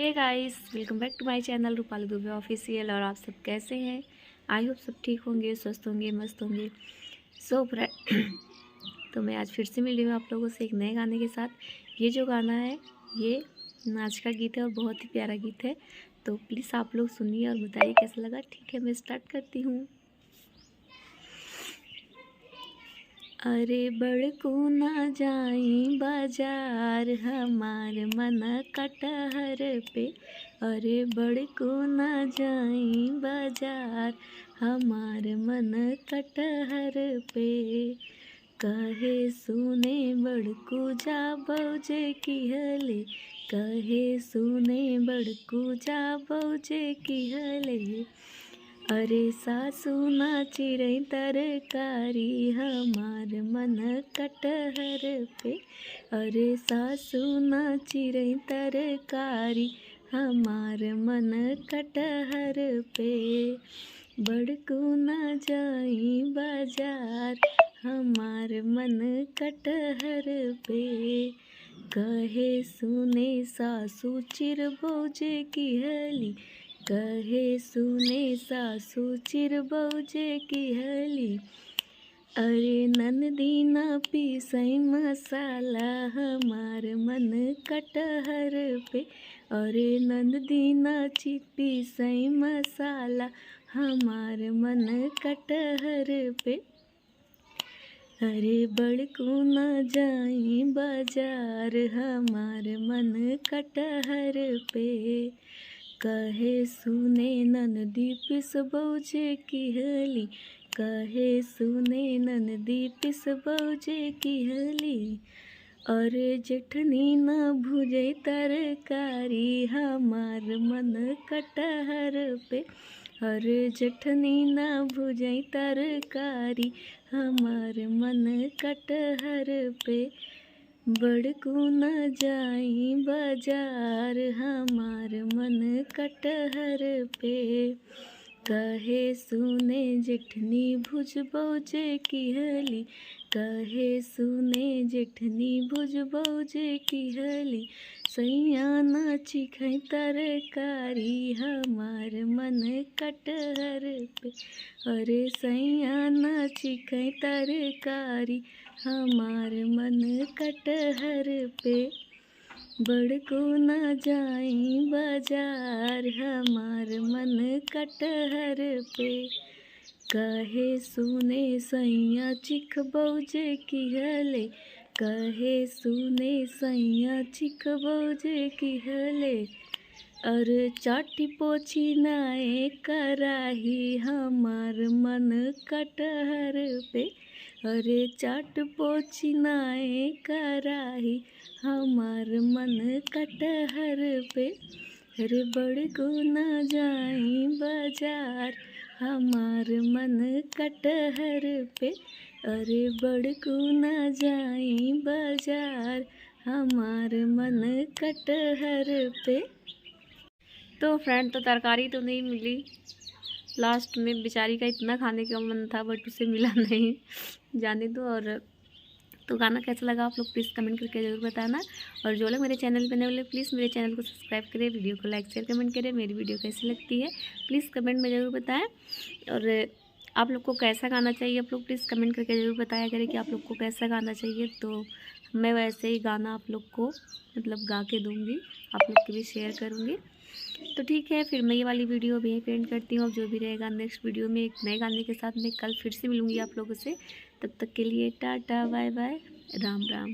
हे guys, welcome back to my channel Rupali Dubey official. और आप सब कैसे हैं? आई होप सब ठीक होंगे, स्वस्थ होंगे, मस्त होंगे। सो फ्रेंड तो मैं आज फिर से मिली हूँ आप लोगों से एक नए गाने के साथ। ये जो गाना है ये नाच का गीत है और बहुत ही प्यारा गीत है। तो प्लीज़ आप लोग सुनिए और बताइए कैसा लगा। ठीक है, मैं स्टार्ट करती हूँ। अरे बड़कू ना जाई बाजार हमार मन कटहर पे। अरे बड़कू ना जाई बाजार हमार मन कटहर पे। कहे सुने बड़कू जा बौजे की हले। कहे सुने बड़कू जा बौजे की हले। अरे सासू ना चिरई तरकारी हमार मन कटहर पे। अरे सासू ना चिरई तरकारी हमार मन कटहर पे। बड़कू ना जाई बाजार हमार मन कटहर पे। कहे सुने सासू चिर बौजे की हली। कहे सुने सासू चिर बौजे की हली। अरे ननदी ना पीसई मसाला हमार मन कटहर पे। अरे ननदी ना पीसई मसाला हमार मन कटहर पे। अरे बड़कू ना जाई बाजार हमार मन कटहर पे। कहे सुने ननदी पिस बौजे की हली। कहे सुने ननदी पिस बौजे की हली। अरे जेठनी ना भुजे तरकारी हमार मन कटहर पे। अरे जेठनी ना भुजे तरकारी हमार मन कटहर पे। बड़कू न जाई बाजार हमार मन कटहर पे। कहे सुने जेठनी भुज बौजे की हली। कहे सुने जेठनी भुज बौजे की हली। सैया ना चिखई तरकारी हमार मन कटहर पे। अरे सैया ना चिखई तरकारी हमार मन कटहर पे। बड़कू ना जाई बाजार हमार मन कटहर पे। कहे सुने सैया चिख बौजे की हले। कहे सुने सैया चिख बौजे की हले। अरे चाटी पोछी नाए कराही हमार मन कटहर पे। अरे चाट पोछी नाए कराही हमार मन कटहर पे। अरे बड़कू ना जाई बाजार हमार मन कटहर पे। अरे बड़कू ना जाई बाजार हमार मन कटहर पे। तो फ्रेंड, तो तरकारी तो नहीं मिली। लास्ट में बेचारी का इतना खाने का मन था बट उसे मिला नहीं। जाने दो। और तो गाना कैसा लगा आप लोग प्लीज़ कमेंट करके ज़रूर बताना। और जो लोग मेरे चैनल पर नए वाले प्लीज़ मेरे चैनल को सब्सक्राइब करें, वीडियो को लाइक शेयर कमेंट करें। मेरी वीडियो कैसी लगती है प्लीज़ कमेंट में ज़रूर बताएं। और आप लोग को कैसा गाना चाहिए आप लोग प्लीज़ कमेंट करके ज़रूर बताया करें कि आप लोग को कैसा गाना चाहिए। तो मैं वैसे ही गाना आप लोग को मतलब गा के दूँगी, आप लोग के भी शेयर करूँगी। तो ठीक है, फिर मैं ये वाली वीडियो भी यहीं पे एंड करती हूँ। अब जो भी रहेगा नेक्स्ट वीडियो में एक नए गाने के साथ मैं कल फिर से मिलूँगी आप लोगों से। तब तक के लिए tata bye bye, Ram Ram.